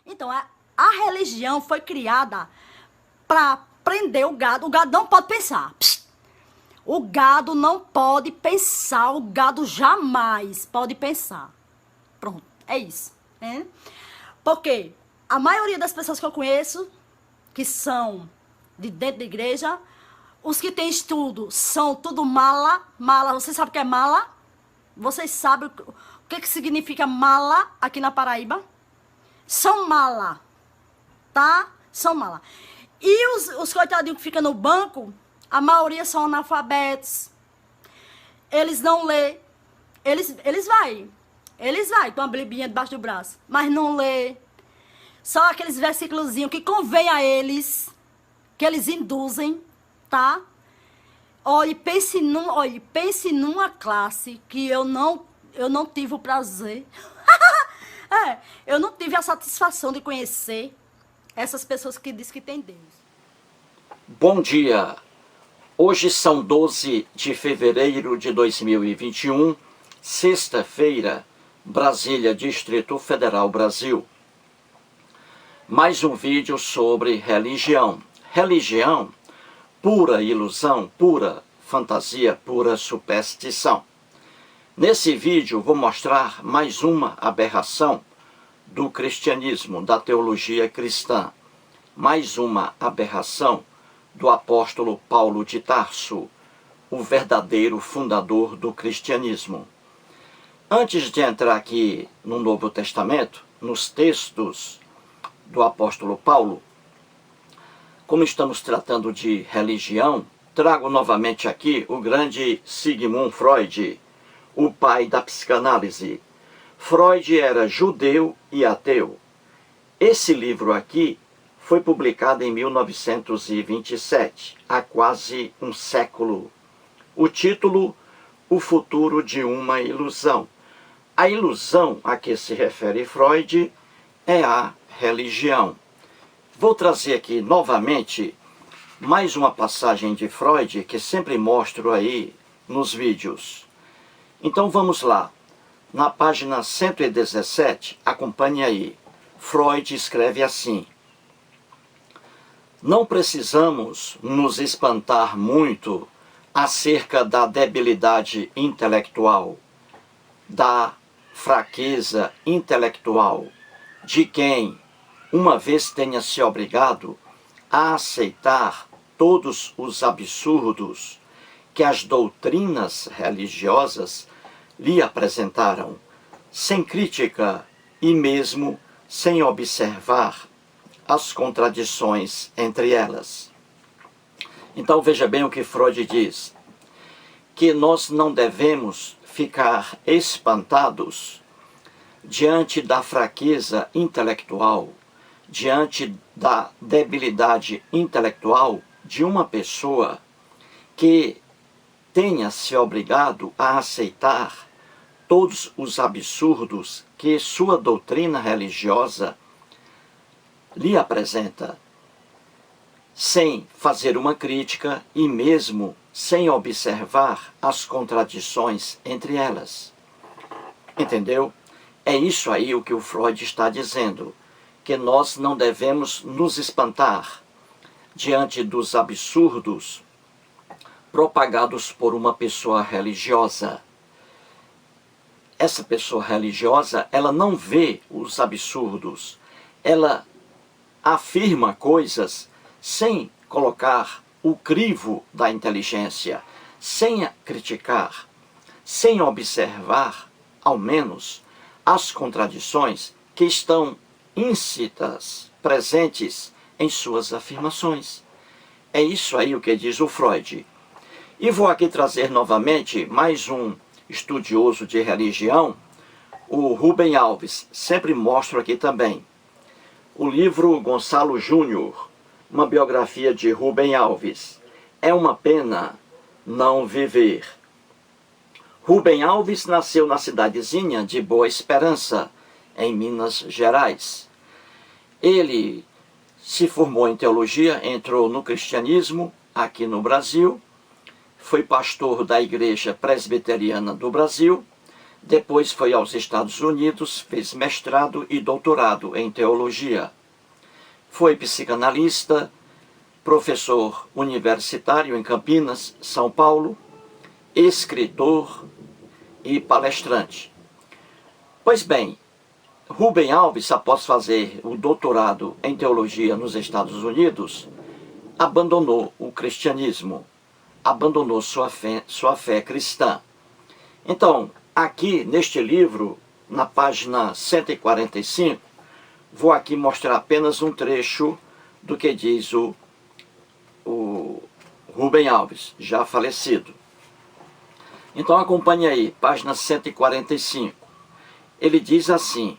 Então, a religião foi criada para prender o gado. O gado não pode pensar. Psst. O gado não pode pensar. O gado jamais pode pensar. Pronto, é isso. Né? Porque a maioria das pessoas que eu conheço, que são de dentro da igreja, os que têm estudo são tudo mala. Mala, você sabe o que é mala? Vocês sabem o que significa mala aqui na Paraíba? São mala, tá? São mala. E os coitadinhos que ficam no banco, a maioria são analfabetos. Eles não lê. Eles vai com a Biblinha debaixo do braço, mas não lê. Só aqueles versículozinhos que convém a eles, que eles induzem, tá? Olhe, pense numa classe que eu não tive o prazer. Eu não tive a satisfação de conhecer essas pessoas que dizem que tem Deus. Bom dia. Hoje são 12 de fevereiro de 2021, sexta-feira, Brasília, Distrito Federal, Brasil. Mais um vídeo sobre religião. Religião, pura ilusão, pura fantasia, pura superstição. Nesse vídeo vou mostrar mais uma aberração do cristianismo, da teologia cristã. Mais uma aberração do apóstolo Paulo de Tarso, o verdadeiro fundador do cristianismo. Antes de entrar aqui no Novo Testamento, nos textos do apóstolo Paulo, como estamos tratando de religião, trago novamente aqui o grande Sigmund Freud, o pai da psicanálise. Freud era judeu e ateu. Esse livro aqui foi publicado em 1927, há quase um século. O título, O Futuro de uma Ilusão. A ilusão a que se refere Freud é a religião. Vou trazer aqui novamente mais uma passagem de Freud que sempre mostro aí nos vídeos. Então vamos lá. Na página 117, acompanhe aí. Freud escreve assim: não precisamos nos espantar muito acerca da debilidade intelectual, da fraqueza intelectual, de quem, uma vez tenha se obrigado a aceitar todos os absurdos que as doutrinas religiosas lhe apresentaram, sem crítica e mesmo sem observar as contradições entre elas. Então veja bem o que Freud diz, que nós não devemos ficar espantados diante da fraqueza intelectual, diante da debilidade intelectual de uma pessoa que tenha se obrigado a aceitar todos os absurdos que sua doutrina religiosa lhe apresenta, sem fazer uma crítica e mesmo sem observar as contradições entre elas. Entendeu? É isso aí o que o Freud está dizendo, que nós não devemos nos espantar diante dos absurdos propagados por uma pessoa religiosa. Essa pessoa religiosa, ela não vê os absurdos, ela afirma coisas sem colocar o crivo da inteligência, sem criticar, sem observar, ao menos, as contradições que estão íncitas, presentes em suas afirmações. É isso aí o que diz o Freud. E vou aqui trazer novamente mais um estudioso de religião, o Rubem Alves. Sempre mostro aqui também o livro Gonçalo Júnior, uma biografia de Rubem Alves. É uma pena não viver. Rubem Alves nasceu na cidadezinha de Boa Esperança, em Minas Gerais. Ele se formou em teologia, entrou no cristianismo aqui no Brasil, foi pastor da Igreja Presbiteriana do Brasil, Depois foi aos Estados Unidos, fez mestrado e doutorado em teologia. Foi psicanalista, professor universitário em Campinas, São Paulo, escritor e palestrante. Pois bem, Rubem Alves, após fazer o doutorado em teologia nos Estados Unidos, abandonou o cristianismo, abandonou sua fé cristã. Então, aqui neste livro, na página 145, vou aqui mostrar apenas um trecho do que diz o Rubem Alves, já falecido. Então acompanhe aí, página 145. Ele diz assim: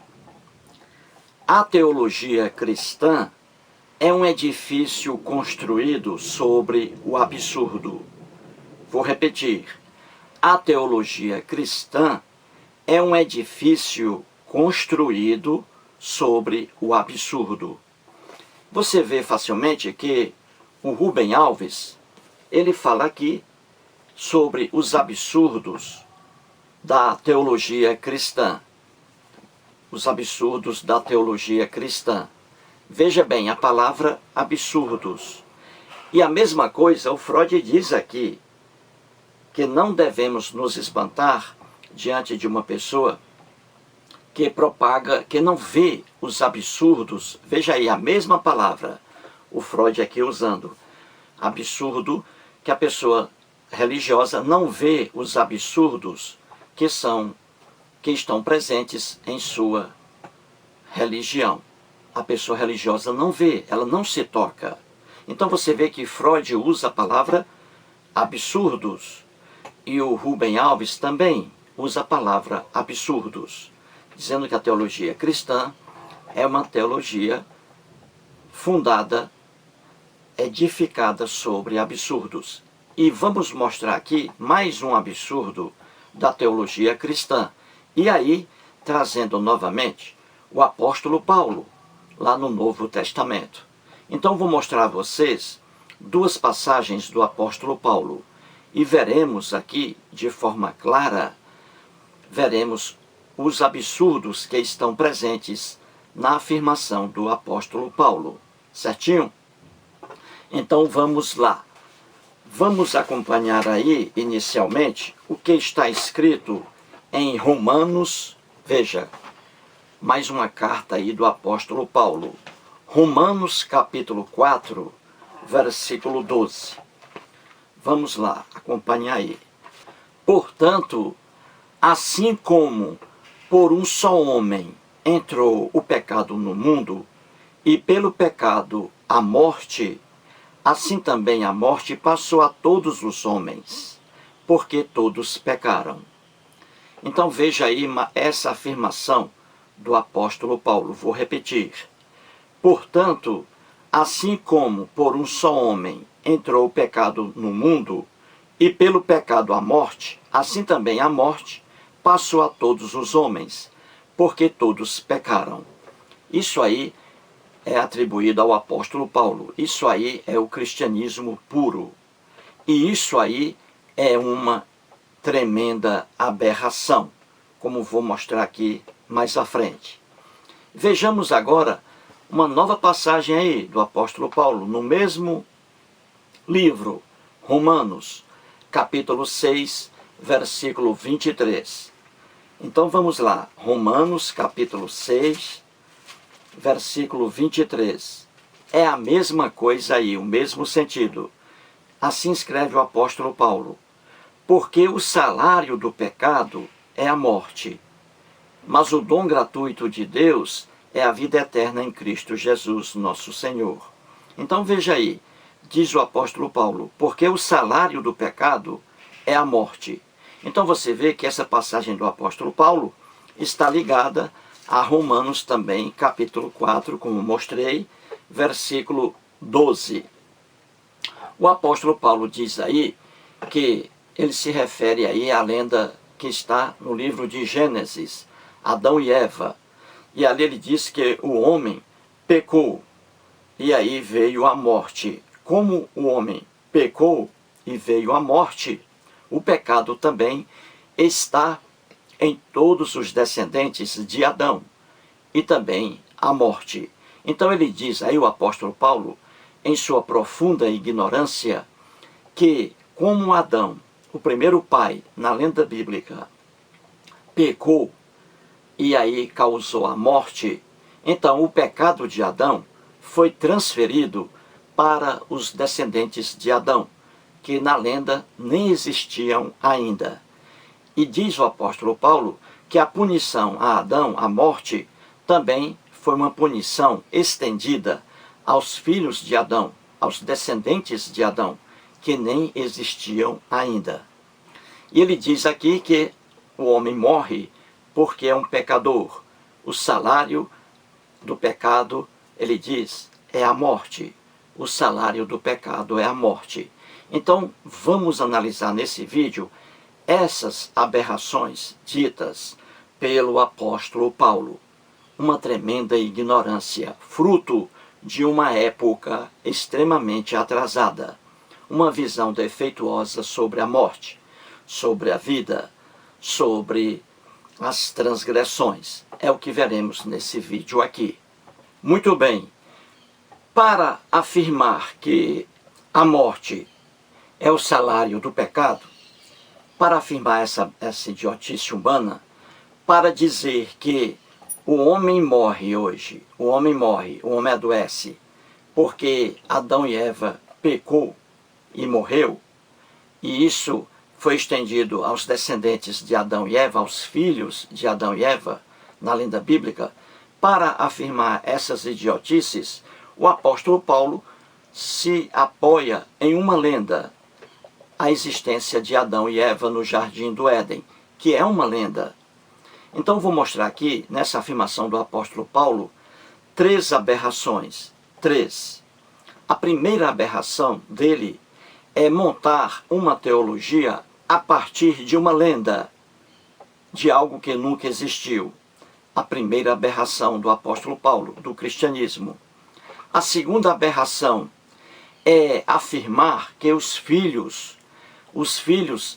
a teologia cristã é um edifício construído sobre o absurdo. Vou repetir. A teologia cristã é um edifício construído sobre o absurdo. Você vê facilmente que o Rubem Alves, ele fala aqui sobre os absurdos da teologia cristã. Os absurdos da teologia cristã. Veja bem, a palavra absurdos. E a mesma coisa o Freud diz aqui, que não devemos nos espantar diante de uma pessoa que propaga, que não vê os absurdos. Veja aí, a mesma palavra, o Freud aqui usando. Absurdo, que a pessoa religiosa não vê os absurdos que estão presentes em sua religião. A pessoa religiosa não vê, ela não se toca. Então você vê que Freud usa a palavra absurdos. E o Rubem Alves também usa a palavra absurdos, dizendo que a teologia cristã é uma teologia fundada, edificada sobre absurdos. E vamos mostrar aqui mais um absurdo da teologia cristã. E aí, trazendo novamente o apóstolo Paulo, lá no Novo Testamento. Então vou mostrar a vocês duas passagens do apóstolo Paulo. E veremos aqui, de forma clara, veremos os absurdos que estão presentes na afirmação do apóstolo Paulo. Certinho? Então vamos lá. Vamos acompanhar aí, inicialmente, o que está escrito em Romanos. Veja, mais uma carta aí do apóstolo Paulo. Romanos capítulo 4, versículo 12. Vamos lá, acompanhar aí. Portanto, assim como por um só homem entrou o pecado no mundo, e pelo pecado a morte, assim também a morte passou a todos os homens, porque todos pecaram. Então veja aí essa afirmação do apóstolo Paulo. Vou repetir. Portanto, assim como por um só homem entrou o pecado no mundo, e pelo pecado a morte, assim também a morte passou a todos os homens, porque todos pecaram. Isso aí é atribuído ao apóstolo Paulo. Isso aí é o cristianismo puro. E isso aí é uma tremenda aberração, como vou mostrar aqui mais à frente. Vejamos agora uma nova passagem aí do apóstolo Paulo, no mesmo livro, Romanos, capítulo 6, versículo 23. Então vamos lá, Romanos, capítulo 6, versículo 23. É a mesma coisa aí, o mesmo sentido. Assim escreve o apóstolo Paulo. Porque o salário do pecado é a morte, mas o dom gratuito de Deus é a vida eterna em Cristo Jesus, nosso Senhor. Então veja aí, diz o apóstolo Paulo, porque o salário do pecado é a morte. Então você vê que essa passagem do apóstolo Paulo está ligada a Romanos também, capítulo 4, como mostrei, versículo 12. O apóstolo Paulo diz aí que ele se refere aí à lenda que está no livro de Gênesis, Adão e Eva. E ali ele diz que o homem pecou, e aí veio a morte. Como o homem pecou e veio a morte, o pecado também está em todos os descendentes de Adão, e também a morte. Então ele diz aí, o apóstolo Paulo, em sua profunda ignorância, que como Adão, o primeiro pai na lenda bíblica, pecou e aí causou a morte, então o pecado de Adão foi transferido para os descendentes de Adão, que na lenda nem existiam ainda. E diz o apóstolo Paulo que a punição a Adão, a morte, também foi uma punição estendida aos filhos de Adão, aos descendentes de Adão, que nem existiam ainda. E ele diz aqui que o homem morre porque é um pecador. O salário do pecado, ele diz, é a morte. O salário do pecado é a morte. Então, vamos analisar nesse vídeo essas aberrações ditas pelo apóstolo Paulo. Uma tremenda ignorância, fruto de uma época extremamente atrasada. Uma visão defeituosa sobre a morte, sobre a vida, sobre as transgressões. É o que veremos nesse vídeo aqui. Muito bem, para afirmar que a morte é o salário do pecado, para afirmar essa idiotice humana, para dizer que o homem morre hoje, o homem adoece, porque Adão e Eva pecou e morreu, e isso foi estendido aos descendentes de Adão e Eva, aos filhos de Adão e Eva, na lenda bíblica. Para afirmar essas idiotices, o apóstolo Paulo se apoia em uma lenda, a existência de Adão e Eva no jardim do Éden, que é uma lenda. Então vou mostrar aqui, nessa afirmação do apóstolo Paulo, 3 aberrações. 3. A primeira aberração dele é montar uma teologia a partir de uma lenda, de algo que nunca existiu. A primeira aberração do apóstolo Paulo, do cristianismo. A segunda aberração é afirmar que os filhos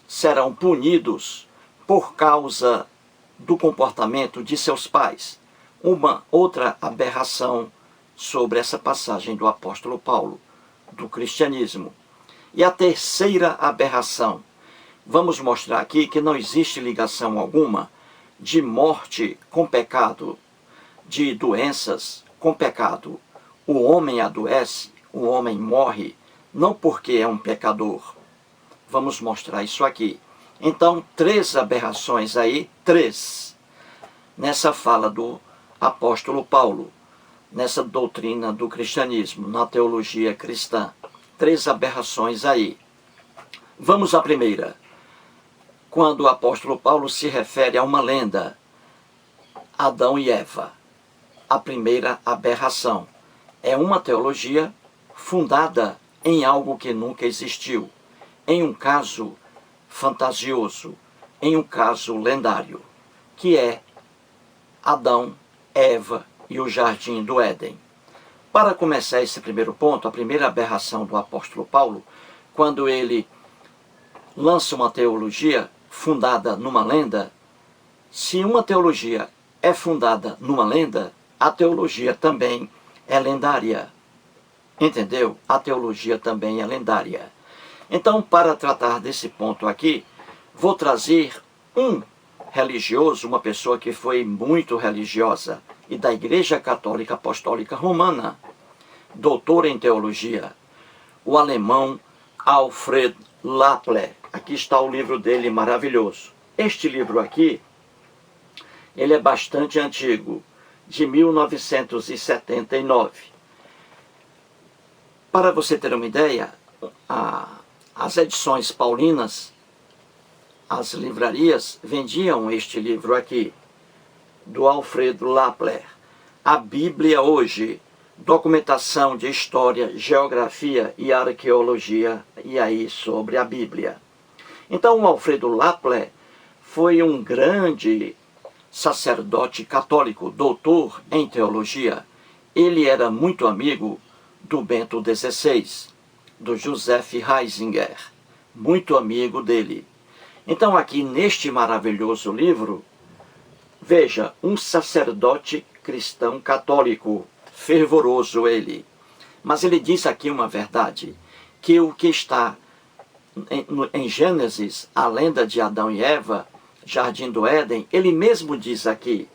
serão punidos por causa do comportamento de seus pais. Uma outra aberração sobre essa passagem do apóstolo Paulo, do cristianismo. E a terceira aberração, vamos mostrar aqui que não existe ligação alguma de morte com pecado, de doenças com pecado. O homem adoece, o homem morre, não porque é um pecador. Vamos mostrar isso aqui. Então, 3 aberrações aí, 3, nessa fala do apóstolo Paulo, nessa doutrina do cristianismo, na teologia cristã. 3 aberrações aí. Vamos à primeira. Quando o apóstolo Paulo se refere a uma lenda, Adão e Eva. A primeira aberração é uma teologia fundada em algo que nunca existiu, em um caso fantasioso, em um caso lendário, que é Adão, Eva e o jardim do Éden. Para começar esse primeiro ponto, a primeira aberração do apóstolo Paulo, quando ele lança uma teologia fundada numa lenda, se uma teologia é fundada numa lenda, a teologia também é lendária. Entendeu? A teologia também é lendária. Então, para tratar desse ponto aqui, vou trazer um religioso, uma pessoa que foi muito religiosa, e da Igreja Católica Apostólica Romana, doutor em teologia, o alemão Alfred Lappler. Aqui está o livro dele maravilhoso. Este livro aqui, ele é bastante antigo, de 1979. Para você ter uma ideia, as edições paulinas, as livrarias, vendiam este livro aqui, do Alfredo Lappler. A Bíblia hoje, documentação de história, geografia e arqueologia, e aí sobre a Bíblia. Então o Alfredo Lappler foi um grande sacerdote católico, doutor em teologia. Ele era muito amigo do Bento XVI, do Joseph Ratzinger, muito amigo dele. Então aqui neste maravilhoso livro, Veja, um sacerdote cristão católico, fervoroso ele. Mas ele diz aqui uma verdade, que o que está em Gênesis, a lenda de Adão e Eva, Jardim do Éden, ele mesmo diz aqui,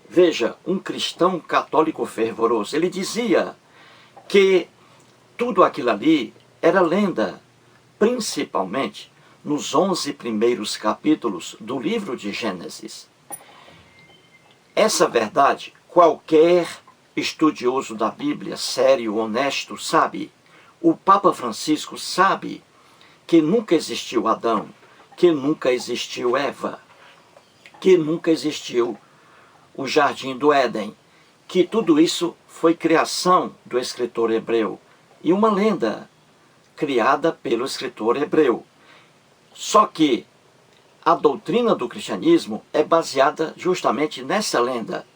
veja, um cristão católico fervoroso, ele dizia que tudo aquilo ali era lenda, principalmente nos 11 primeiros capítulos do livro de Gênesis. Essa verdade, qualquer estudioso da Bíblia, sério, honesto, sabe. O Papa Francisco sabe que nunca existiu Adão, que nunca existiu Eva, que nunca existiu o Jardim do Éden, que tudo isso foi criação do escritor hebreu e uma lenda criada pelo escritor hebreu. Só que a doutrina do cristianismo é baseada justamente nessa lenda.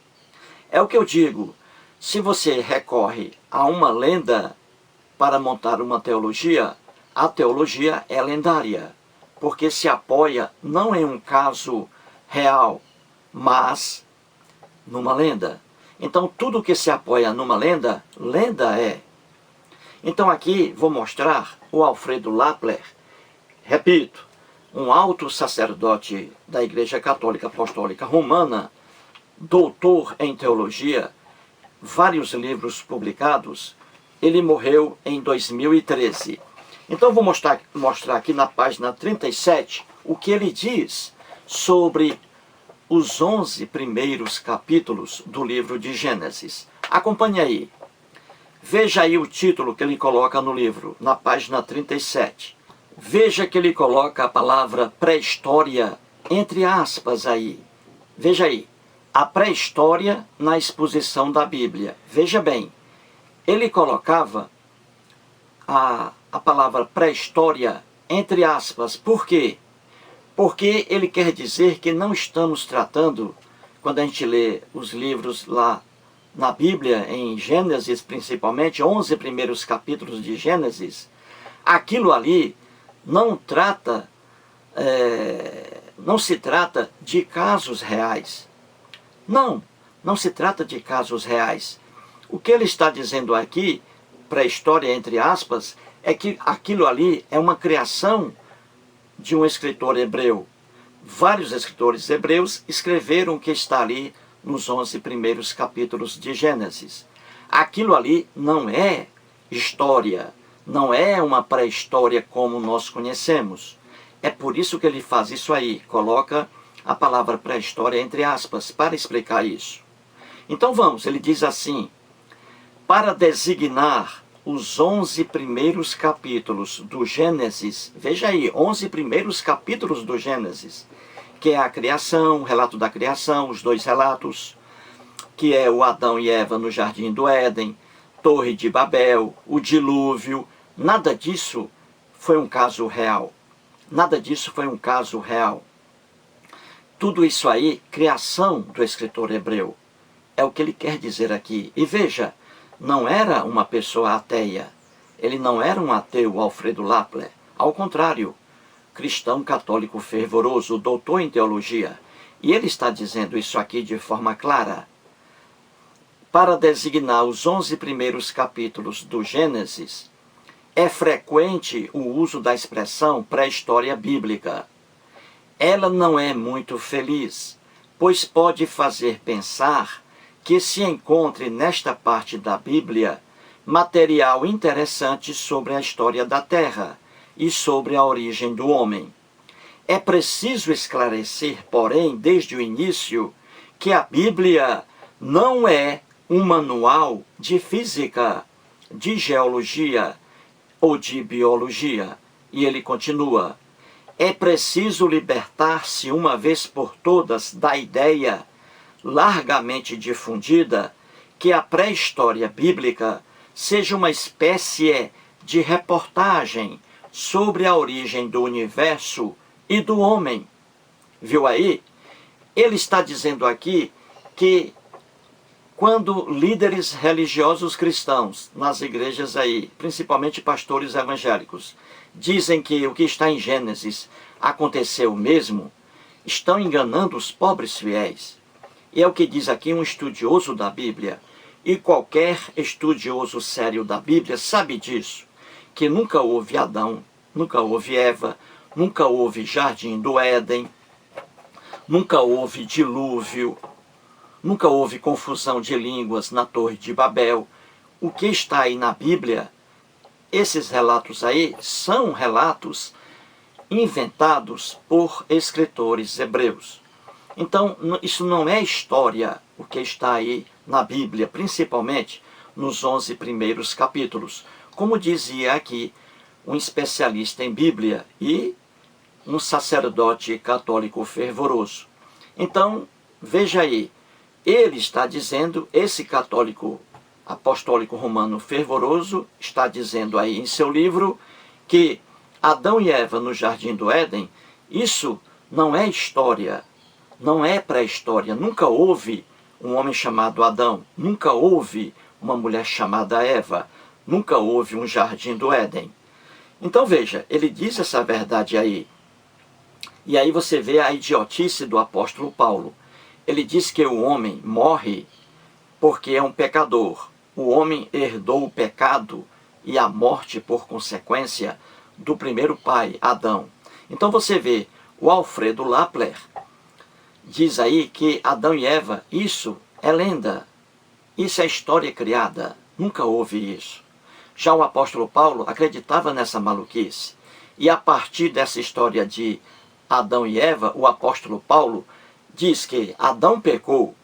É o que eu digo, se você recorre a uma lenda para montar uma teologia, a teologia é lendária, porque se apoia não em um caso real, mas numa lenda. Então tudo que se apoia numa lenda, lenda é. Então aqui vou mostrar o Alfredo Lappler, repito, um alto sacerdote da Igreja Católica Apostólica Romana, doutor em teologia, vários livros publicados, ele morreu em 2013. Então vou mostrar aqui na página 37 o que ele diz sobre os 11 primeiros capítulos do livro de Gênesis. Acompanhe aí. Veja aí o título que ele coloca no livro, na página 37. Veja que ele coloca a palavra pré-história entre aspas aí. Veja aí. A pré-história na exposição da Bíblia. Veja bem, ele colocava a palavra pré-história entre aspas. Por quê? Porque ele quer dizer que não estamos tratando, quando a gente lê os livros lá na Bíblia, em Gênesis principalmente, 11 primeiros capítulos de Gênesis, aquilo ali não se trata de casos reais. Não se trata de casos reais. O que ele está dizendo aqui, pré-história entre aspas, é que aquilo ali é uma criação de um escritor hebreu. Vários escritores hebreus escreveram o que está ali nos 11 primeiros capítulos de Gênesis. Aquilo ali não é história, não é uma pré-história como nós conhecemos. É por isso que ele faz isso aí, coloca a palavra pré-história entre aspas, para explicar isso. Então vamos, ele diz assim, para designar os 11 primeiros capítulos do Gênesis, veja aí, 11 primeiros capítulos do Gênesis, que é a criação, o relato da criação, os dois relatos, que é o Adão e Eva no Jardim do Éden, Torre de Babel, o dilúvio, nada disso foi um caso real. Nada disso foi um caso real. Tudo isso aí, criação do escritor hebreu, é o que ele quer dizer aqui. E veja, não era uma pessoa ateia. Ele não era um ateu, Alfredo Lappler. Ao contrário, cristão católico fervoroso, doutor em teologia. E ele está dizendo isso aqui de forma clara. Para designar os 11 primeiros capítulos do Gênesis, é frequente o uso da expressão pré-história bíblica. Ela não é muito feliz, pois pode fazer pensar que se encontre nesta parte da Bíblia material interessante sobre a história da Terra e sobre a origem do homem. É preciso esclarecer, porém, desde o início, que a Bíblia não é um manual de física, de geologia ou de biologia. E ele continua, é preciso libertar-se uma vez por todas da ideia largamente difundida que a pré-história bíblica seja uma espécie de reportagem sobre a origem do universo e do homem. Viu aí? Ele está dizendo aqui que quando líderes religiosos cristãos nas igrejas aí, principalmente pastores evangélicos, dizem que o que está em Gênesis aconteceu mesmo, estão enganando os pobres fiéis. E é o que diz aqui um estudioso da Bíblia. E qualquer estudioso sério da Bíblia sabe disso, que nunca houve Adão, nunca houve Eva, nunca houve Jardim do Éden, nunca houve dilúvio, nunca houve confusão de línguas na Torre de Babel. O que está aí na Bíblia, esses relatos aí, são relatos inventados por escritores hebreus. Então, isso não é história, o que está aí na Bíblia, principalmente nos 11 primeiros capítulos. Como dizia aqui um especialista em Bíblia e um sacerdote católico fervoroso. Então, veja aí, ele está dizendo, esse católico apostólico romano fervoroso, está dizendo aí em seu livro que Adão e Eva no Jardim do Éden, isso não é história, não é pré-história. Nunca houve um homem chamado Adão, nunca houve uma mulher chamada Eva, nunca houve um Jardim do Éden. Então veja, ele diz essa verdade aí. E aí você vê a idiotice do apóstolo Paulo. Ele diz que o homem morre porque é um pecador. O homem herdou o pecado e a morte por consequência do primeiro pai, Adão. Então você vê, o Alfredo Lappler diz aí que Adão e Eva, isso é lenda, isso é história criada, nunca houve isso. Já o apóstolo Paulo acreditava nessa maluquice. E a partir dessa história de Adão e Eva, o apóstolo Paulo diz que Adão pecou,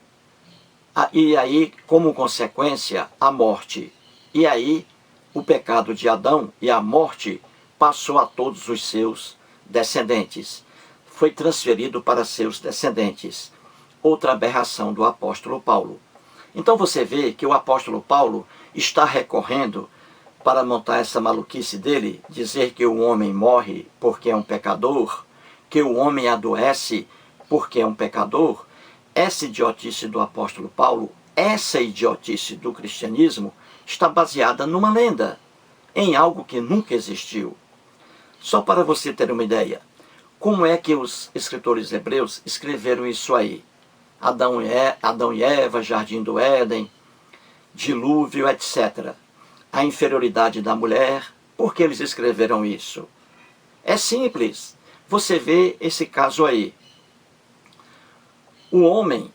e aí, como consequência, a morte. E aí, o pecado de Adão e a morte passou a todos os seus descendentes. Foi transferido para seus descendentes. Outra aberração do apóstolo Paulo. Então você vê que o apóstolo Paulo está recorrendo para montar essa maluquice dele, dizer que o homem morre porque é um pecador, que o homem adoece porque é um pecador. Essa idiotice do apóstolo Paulo, essa idiotice do cristianismo, está baseada numa lenda, em algo que nunca existiu. Só para você ter uma ideia, como é que os escritores hebreus escreveram isso aí? Adão e Eva, Jardim do Éden, dilúvio, etc. A inferioridade da mulher, por que eles escreveram isso? É simples, você vê esse caso aí. O homem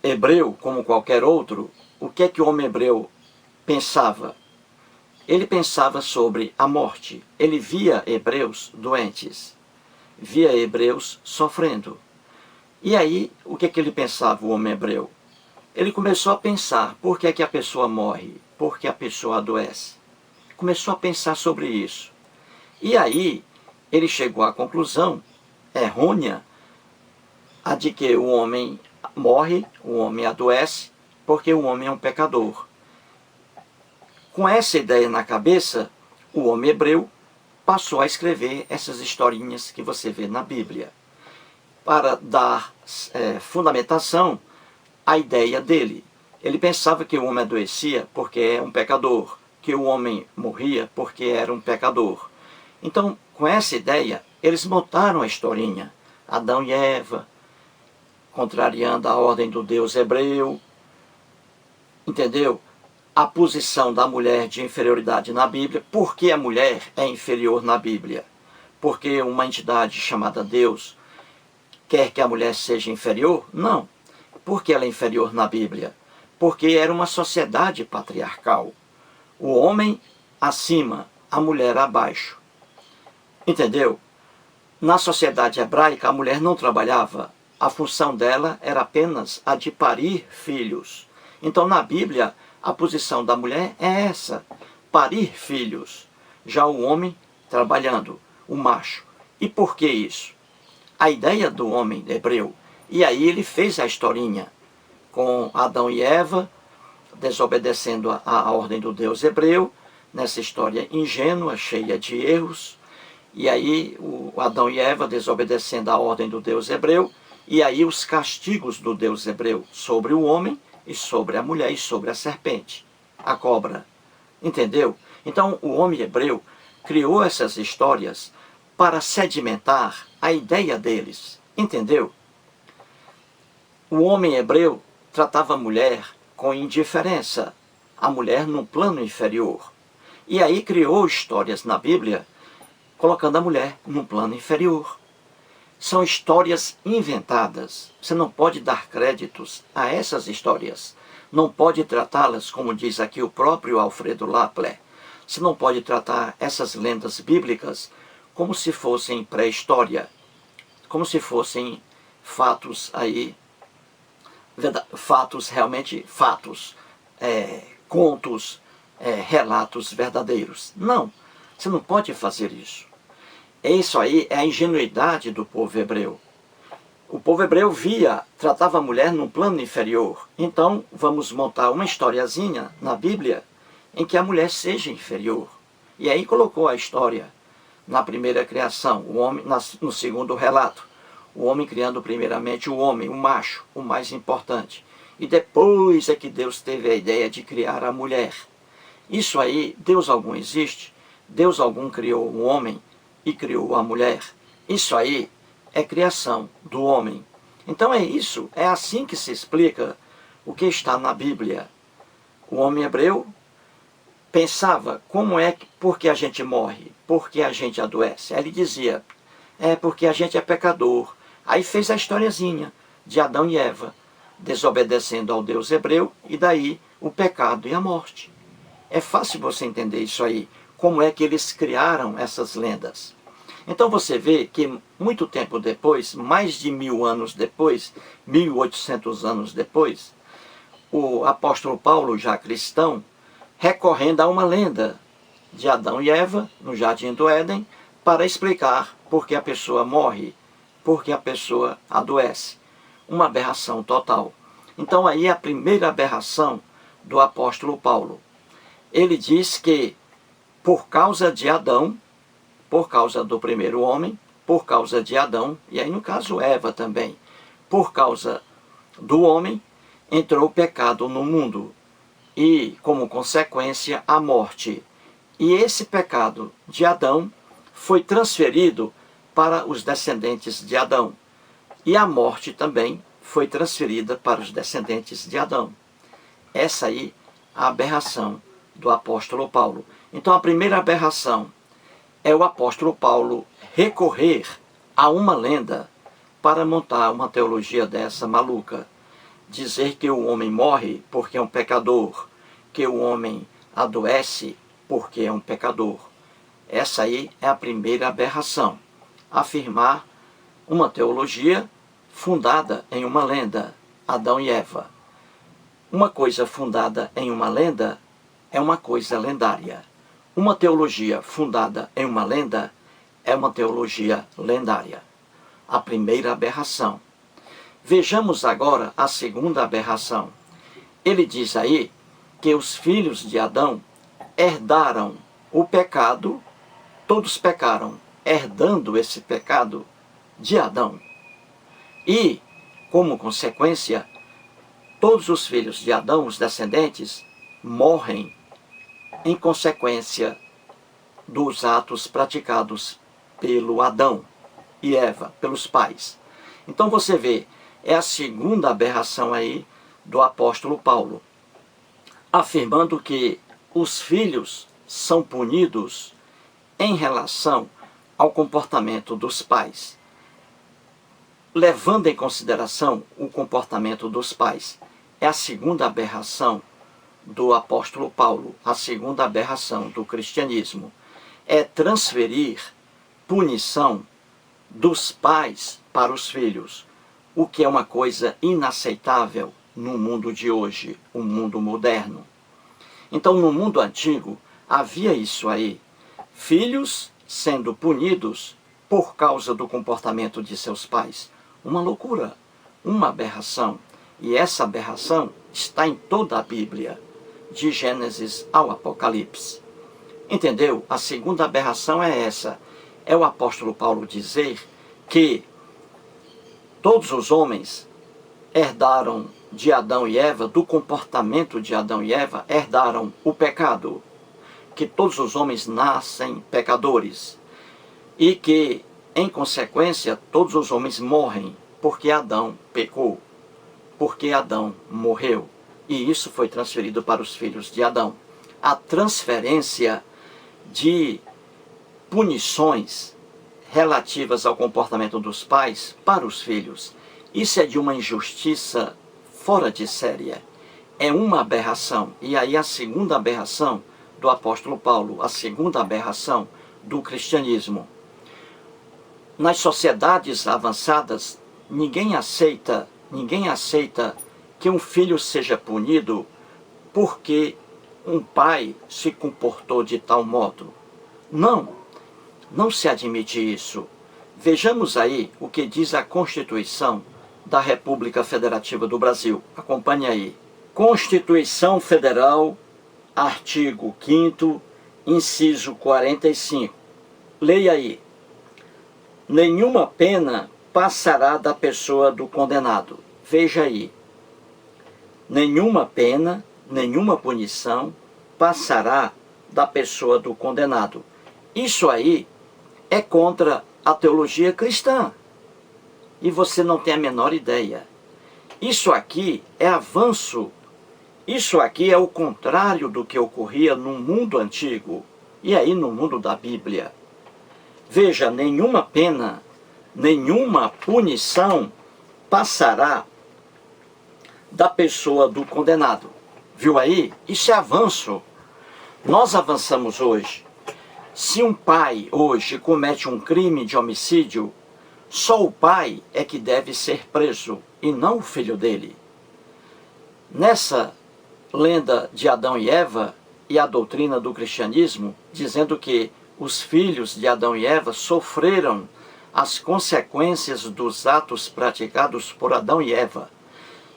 hebreu, como qualquer outro, o que é que o homem hebreu pensava? Ele pensava sobre a morte. Ele via hebreus doentes, via hebreus sofrendo. E aí, o que é que ele pensava, o homem hebreu? Ele começou a pensar, por que é que a pessoa morre? Por que a pessoa adoece? Começou a pensar sobre isso. E aí, ele chegou à conclusão errônea, a de que o homem morre, o homem adoece, porque o homem é um pecador. Com essa ideia na cabeça, o homem hebreu passou a escrever essas historinhas que você vê na Bíblia, para dar fundamentação à ideia dele. Ele pensava que o homem adoecia porque é um pecador, que o homem morria porque era um pecador. Então, com essa ideia, eles montaram a historinha. Adão e Eva, contrariando a ordem do Deus hebreu, entendeu? A posição da mulher de inferioridade na Bíblia. Por que a mulher é inferior na Bíblia? Porque uma entidade chamada Deus quer que a mulher seja inferior? Não. Por que ela é inferior na Bíblia? Porque era uma sociedade patriarcal. O homem acima, a mulher abaixo. Entendeu? Na sociedade hebraica, a mulher não trabalhava. A função dela era apenas a de parir filhos. Então, na Bíblia, a posição da mulher é essa, parir filhos. Já o homem trabalhando, o macho. E por que isso? A ideia do homem hebreu. E aí ele fez a historinha com Adão e Eva, desobedecendo a ordem do Deus hebreu, nessa história ingênua, cheia de erros. E aí o Adão e Eva desobedecendo a ordem do Deus hebreu, e aí os castigos do Deus hebreu sobre o homem, e sobre a mulher, e sobre a serpente, a cobra. Entendeu? Então o homem hebreu criou essas histórias para sedimentar a ideia deles. Entendeu? O homem hebreu tratava a mulher com indiferença, a mulher num plano inferior. E aí criou histórias na Bíblia colocando a mulher num plano inferior. São histórias inventadas. Você não pode dar créditos a essas histórias. Não pode tratá-las, como diz aqui o próprio Alfredo Lapler. Você não pode tratar essas lendas bíblicas como se fossem pré-história, como se fossem fatos aí, fatos realmente fatos, contos, relatos verdadeiros. Não, você não pode fazer isso. Isso aí é a ingenuidade do povo hebreu. O povo hebreu tratava a mulher num plano inferior. Então, vamos montar uma historiazinha na Bíblia em que a mulher seja inferior. E aí colocou a história na primeira criação, o homem no segundo relato. O homem criando primeiramente o homem, o macho, o mais importante. E depois é que Deus teve a ideia de criar a mulher. Isso aí, Deus algum existe? Deus algum criou o homem e criou a mulher? Isso aí é criação do homem. Então é isso, é assim que se explica o que está na Bíblia. O homem hebreu pensava, por que a gente morre? Por que a gente adoece? Aí ele dizia, porque a gente é pecador. Aí fez a historiazinha de Adão e Eva, desobedecendo ao Deus hebreu, e daí o pecado e a morte. É fácil você entender isso aí, como é que eles criaram essas lendas. Então você vê que muito tempo depois, mais de 1000 anos depois, 1800 anos depois, o apóstolo Paulo, já cristão, recorrendo a uma lenda de Adão e Eva, no Jardim do Éden, para explicar por que a pessoa morre, por que a pessoa adoece. Uma aberração total. Então aí é a primeira aberração do apóstolo Paulo. Ele diz que por causa de Adão, por causa do primeiro homem, por causa de Adão, e aí no caso Eva também, por causa do homem, entrou o pecado no mundo e, como consequência, a morte. E esse pecado de Adão foi transferido para os descendentes de Adão. E a morte também foi transferida para os descendentes de Adão. Essa aí é a aberração do apóstolo Paulo. Então a primeira aberração é o apóstolo Paulo recorrer a uma lenda para montar uma teologia dessa maluca. Dizer que o homem morre porque é um pecador, que o homem adoece porque é um pecador. Essa aí é a primeira aberração. Afirmar uma teologia fundada em uma lenda, Adão e Eva. Uma coisa fundada em uma lenda é uma coisa lendária. Uma teologia fundada em uma lenda é uma teologia lendária. A primeira aberração. Vejamos agora a segunda aberração. Ele diz aí que os filhos de Adão herdaram o pecado, todos pecaram, herdando esse pecado de Adão. E, como consequência, todos os filhos de Adão, os descendentes, morrem em consequência dos atos praticados pelo Adão e Eva, pelos pais. Então você vê, é a segunda aberração aí do apóstolo Paulo, afirmando que os filhos são punidos em relação ao comportamento dos pais, levando em consideração o comportamento dos pais. É a segunda aberração do apóstolo Paulo, a segunda aberração do cristianismo. É transferir punição dos pais para os filhos, o que é uma coisa inaceitável no mundo de hoje, o mundo moderno. Então, no mundo antigo, havia isso aí, filhos sendo punidos por causa do comportamento de seus pais. Uma loucura, uma aberração. E essa aberração está em toda a Bíblia, de Gênesis ao Apocalipse. Entendeu? A segunda aberração é essa. É o apóstolo Paulo dizer que todos os homens herdaram de Adão e Eva, do comportamento de Adão e Eva, herdaram o pecado. Que todos os homens nascem pecadores. E que, em consequência, todos os homens morrem porque Adão pecou. porque Adão morreu. E isso foi transferido para os filhos de Adão. A transferência de punições relativas ao comportamento dos pais para os filhos. Isso é de uma injustiça fora de série. É uma aberração. E aí a segunda aberração do apóstolo Paulo, a segunda aberração do cristianismo. Nas sociedades avançadas, ninguém aceita que um filho seja punido porque um pai se comportou de tal modo. Não se admite isso. Vejamos aí o que diz a Constituição da República Federativa do Brasil. Acompanhe aí. Constituição Federal, artigo 5º, inciso 45. Leia aí. Nenhuma pena passará da pessoa do condenado. Veja aí. Nenhuma pena, nenhuma punição passará da pessoa do condenado. Isso aí é contra a teologia cristã. E você não tem a menor ideia. Isso aqui é avanço. Isso aqui é o contrário do que ocorria no mundo antigo. E aí no mundo da Bíblia. Veja, nenhuma pena, nenhuma punição passará da pessoa do condenado. Viu aí? Isso é avanço. Nós avançamos hoje. Se um pai hoje comete um crime de homicídio, só o pai é que deve ser preso e não o filho dele. Nessa lenda de Adão e Eva e a doutrina do cristianismo, dizendo que os filhos de Adão e Eva sofreram as consequências dos atos praticados por Adão e Eva,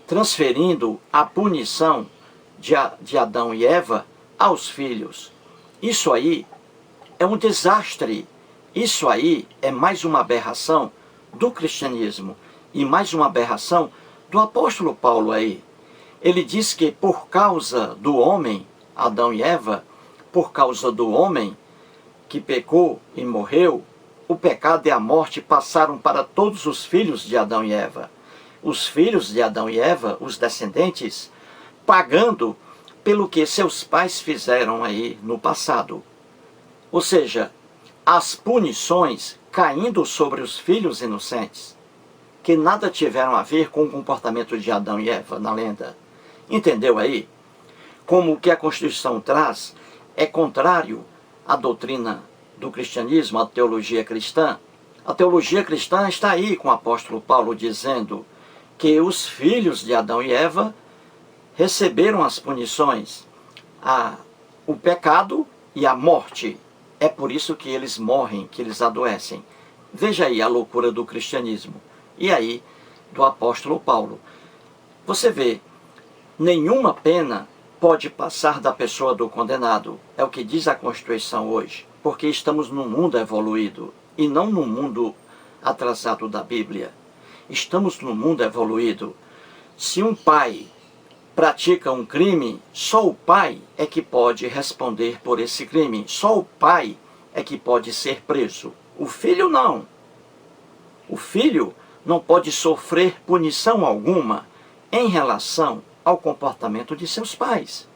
transferindo a punição de Adão e Eva aos filhos. Isso aí é um desastre. Isso aí é mais uma aberração do cristianismo e mais uma aberração do apóstolo Paulo aí. Ele diz que por causa do homem, Adão e Eva, por causa do homem que pecou e morreu, o pecado e a morte passaram para todos os filhos de Adão e Eva. Os filhos de Adão e Eva, os descendentes, pagando pelo que seus pais fizeram aí no passado. Ou seja, as punições caindo sobre os filhos inocentes, que nada tiveram a ver com o comportamento de Adão e Eva na lenda. Entendeu aí? Como o que a Constituição traz é contrário à doutrina do cristianismo, à teologia cristã. A teologia cristã está aí com o apóstolo Paulo dizendo que os filhos de Adão e Eva receberam as punições, o pecado e a morte. É por isso que eles morrem, que eles adoecem. Veja aí a loucura do cristianismo. E aí, do apóstolo Paulo. Você vê, nenhuma pena pode passar da pessoa do condenado. É o que diz a Constituição hoje. Porque estamos num mundo evoluído e não num mundo atrasado da Bíblia. Estamos num mundo evoluído. Se um pai pratica um crime, só o pai é que pode responder por esse crime. Só o pai é que pode ser preso. O filho não. O filho não pode sofrer punição alguma em relação ao comportamento de seus pais.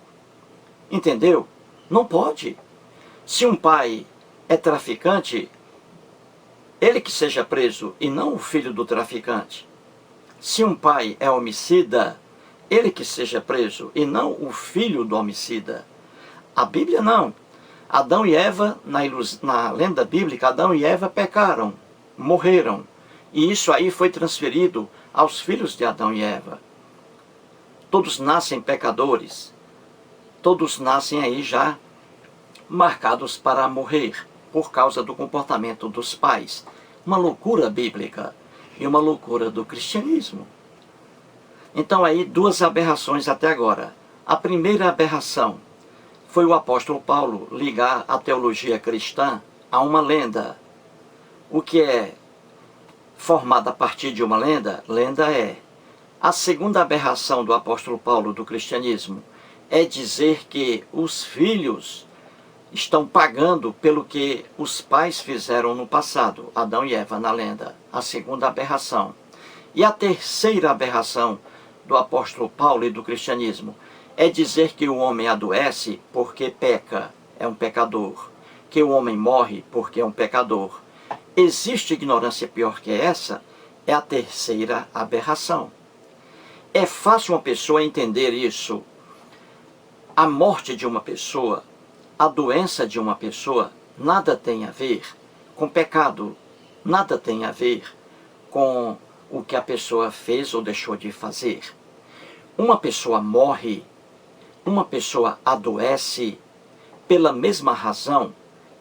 Entendeu? Não pode. Se um pai é traficante, ele que seja preso e não o filho do traficante. Se um pai é homicida, ele que seja preso e não o filho do homicida. A Bíblia não. Adão e Eva, na lenda bíblica, Adão e Eva pecaram, morreram. E isso aí foi transferido aos filhos de Adão e Eva. Todos nascem pecadores. Todos nascem aí já marcados para morrer por causa do comportamento dos pais. Uma loucura bíblica e uma loucura do cristianismo. Então aí duas aberrações até agora. A primeira aberração foi o apóstolo Paulo ligar a teologia cristã a uma lenda. O que é formado a partir de uma lenda? Lenda é. A segunda aberração do apóstolo Paulo do cristianismo é dizer que os filhos estão pagando pelo que os pais fizeram no passado, Adão e Eva na lenda. A segunda aberração. E a terceira aberração do apóstolo Paulo e do cristianismo é dizer que o homem adoece porque peca, é um pecador, que o homem morre porque é um pecador. Existe ignorância pior que essa? É a terceira aberração. É fácil uma pessoa entender isso. A morte de uma pessoa, a doença de uma pessoa, nada tem a ver com pecado, nada tem a ver com o que a pessoa fez ou deixou de fazer. Uma pessoa morre, uma pessoa adoece pela mesma razão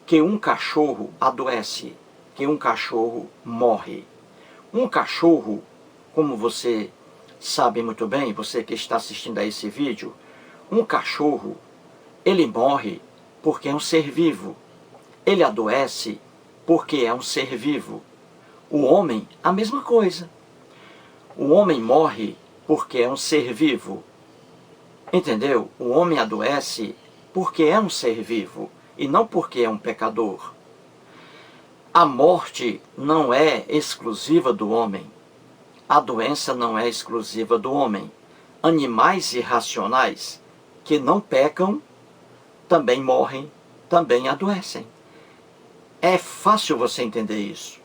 que um cachorro adoece, que um cachorro morre. Um cachorro, como você sabe muito bem, você que está assistindo a esse vídeo, um cachorro, ele morre porque é um ser vivo. Ele adoece porque é um ser vivo. O homem, a mesma coisa. O homem morre porque é um ser vivo. Entendeu? O homem adoece porque é um ser vivo e não porque é um pecador. A morte não é exclusiva do homem. A doença não é exclusiva do homem. Animais irracionais que não pecam também morrem, também adoecem. É fácil você entender isso.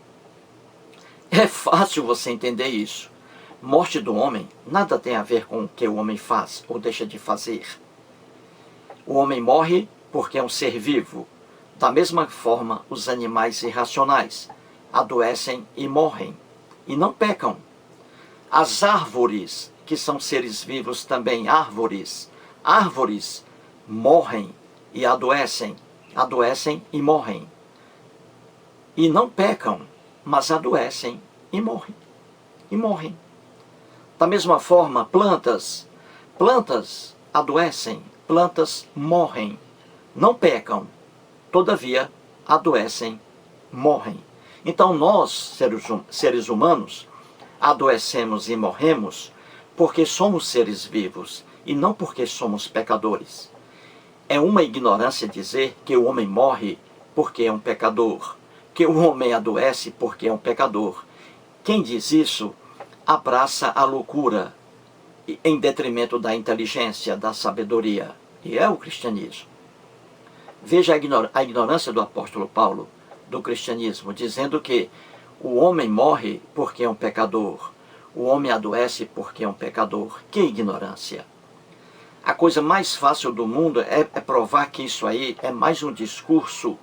É fácil você entender isso. Morte do homem nada tem a ver com o que o homem faz ou deixa de fazer. O homem morre porque é um ser vivo. Da mesma forma, os animais irracionais adoecem e morrem, e não pecam. As árvores, que são seres vivos também, árvores morrem e adoecem e morrem. E não pecam, mas adoecem e morrem. Da mesma forma, plantas adoecem, plantas morrem, não pecam, todavia adoecem, morrem. Então nós, seres humanos, adoecemos e morremos porque somos seres vivos e não porque somos pecadores. É uma ignorância dizer que o homem morre porque é um pecador, que o homem adoece porque é um pecador. Quem diz isso abraça a loucura em detrimento da inteligência, da sabedoria, e é o cristianismo. Veja a ignorância do apóstolo Paulo, do cristianismo, dizendo que o homem morre porque é um pecador, o homem adoece porque é um pecador. Que ignorância! A coisa mais fácil do mundo é provar que isso aí é mais um discurso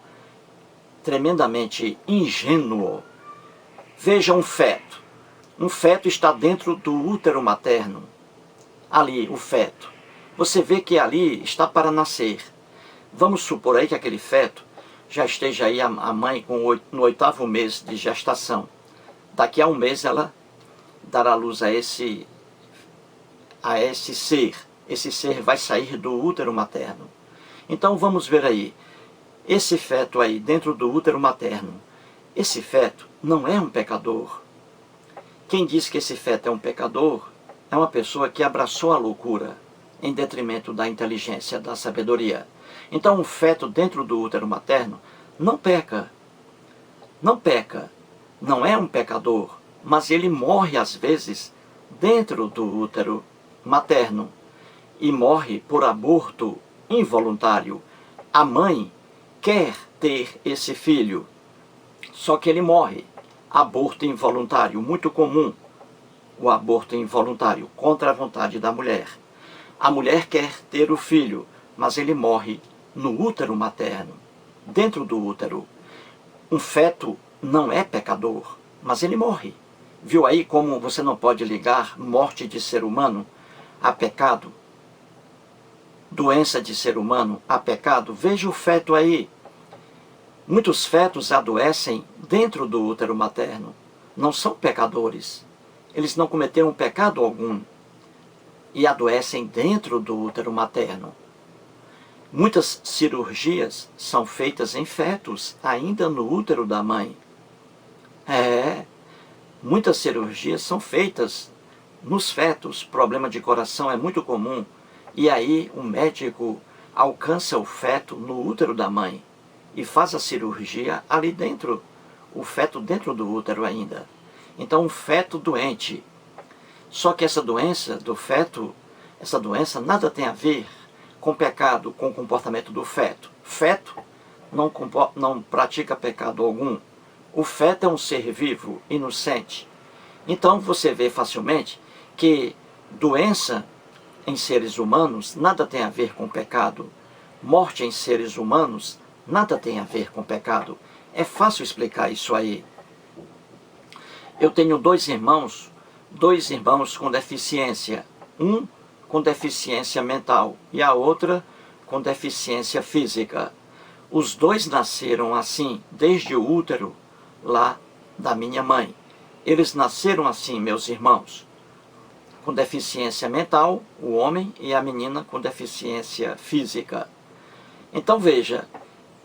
tremendamente ingênuo. Veja um feto. Um feto está dentro do útero materno. Ali, o feto. Você vê que ali está para nascer. Vamos supor aí que aquele feto já esteja aí a mãe no 8º mês de gestação. Daqui a um mês ela dará luz a esse ser. Esse ser vai sair do útero materno. Então vamos ver aí. Esse feto aí dentro do útero materno. Esse feto não é um pecador. Quem diz que esse feto é um pecador é uma pessoa que abraçou a loucura em detrimento da inteligência, da sabedoria. Então um feto dentro do útero materno não peca. Não peca. Não é um pecador. Mas ele morre às vezes dentro do útero materno. E morre por aborto involuntário. A mãe quer ter esse filho, só que ele morre. Aborto involuntário, muito comum, o aborto involuntário, contra a vontade da mulher. A mulher quer ter o filho, mas ele morre no útero materno, dentro do útero. Um feto não é pecador, mas ele morre. Viu aí como você não pode ligar morte de ser humano a pecado? Doença de ser humano a pecado? Veja o feto aí. Muitos fetos adoecem dentro do útero materno. Não são pecadores. Eles não cometeram pecado algum. E adoecem dentro do útero materno. Muitas cirurgias são feitas em fetos, ainda no útero da mãe. Muitas cirurgias são feitas nos fetos. Problema de coração é muito comum. E aí o médico alcança o feto no útero da mãe e faz a cirurgia ali dentro, o feto dentro do útero ainda. Então um feto doente Só que essa doença do feto, essa doença nada tem a ver com pecado, com o comportamento do feto. Feto não pratica pecado algum. O feto é um ser vivo, inocente. Então você vê facilmente que doença em seres humanos nada tem a ver com pecado. Morte em seres humanos nada tem a ver com pecado. É fácil explicar isso aí. Eu tenho dois irmãos com deficiência. Um com deficiência mental e a outra com deficiência física. Os dois nasceram assim, desde o útero lá da minha mãe. Eles nasceram assim, meus irmãos, com deficiência mental, o homem, e a menina com deficiência física. Então veja,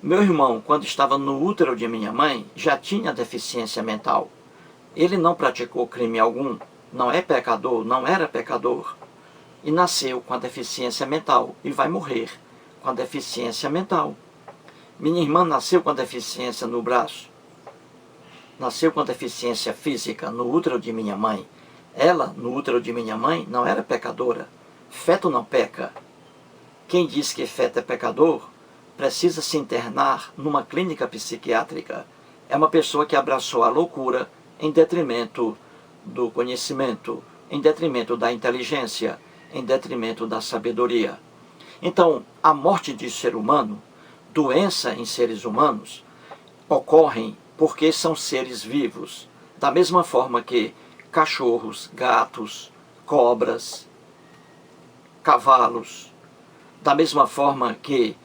meu irmão, quando estava no útero de minha mãe, já tinha deficiência mental. Ele não praticou crime algum, não é pecador, não era pecador. E nasceu com a deficiência mental e vai morrer com a deficiência mental. Minha irmã nasceu com a deficiência no braço. Nasceu com a deficiência física no útero de minha mãe. Ela, no útero de minha mãe, não era pecadora. Feto não peca. Quem diz que feto é pecador, precisa se internar numa clínica psiquiátrica. É uma pessoa que abraçou a loucura em detrimento do conhecimento, em detrimento da inteligência, em detrimento da sabedoria. Então, a morte de ser humano, doença em seres humanos, ocorrem porque são seres vivos. Da mesma forma que cachorros, gatos, cobras, cavalos, da mesma forma que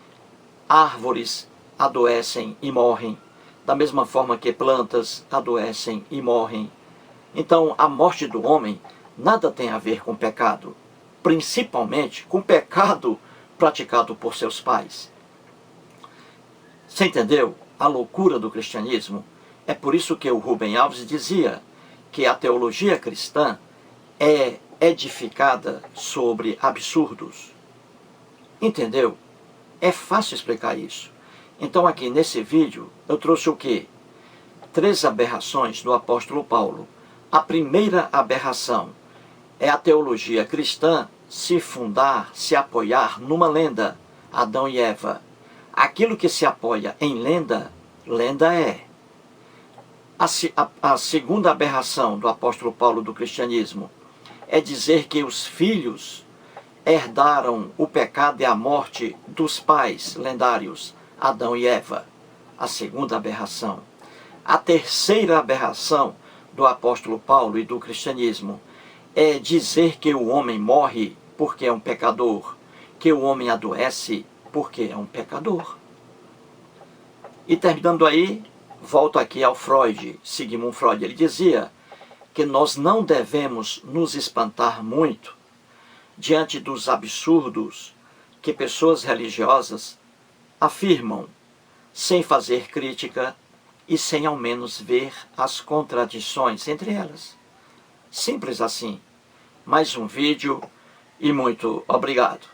árvores adoecem e morrem, da mesma forma que plantas adoecem e morrem. Então, a morte do homem nada tem a ver com pecado, principalmente com pecado praticado por seus pais. Você entendeu a loucura do cristianismo? É por isso que o Rubem Alves dizia que a teologia cristã é edificada sobre absurdos. Entendeu? É fácil explicar isso. Então aqui nesse vídeo eu trouxe o quê? 3 aberrações do apóstolo Paulo. A primeira aberração é a teologia cristã se fundar, se apoiar numa lenda, Adão e Eva. Aquilo que se apoia em lenda, lenda é. A segunda aberração do apóstolo Paulo do cristianismo é dizer que os filhos herdaram o pecado e a morte dos pais lendários, Adão e Eva. A segunda aberração. A terceira aberração do apóstolo Paulo e do cristianismo é dizer que o homem morre porque é um pecador, que o homem adoece porque é um pecador. E terminando aí, volto aqui ao Freud, Sigmund Freud. Ele dizia que nós não devemos nos espantar muito diante dos absurdos que pessoas religiosas afirmam, sem fazer crítica e sem ao menos ver as contradições entre elas. Simples assim. Mais um vídeo e muito obrigado.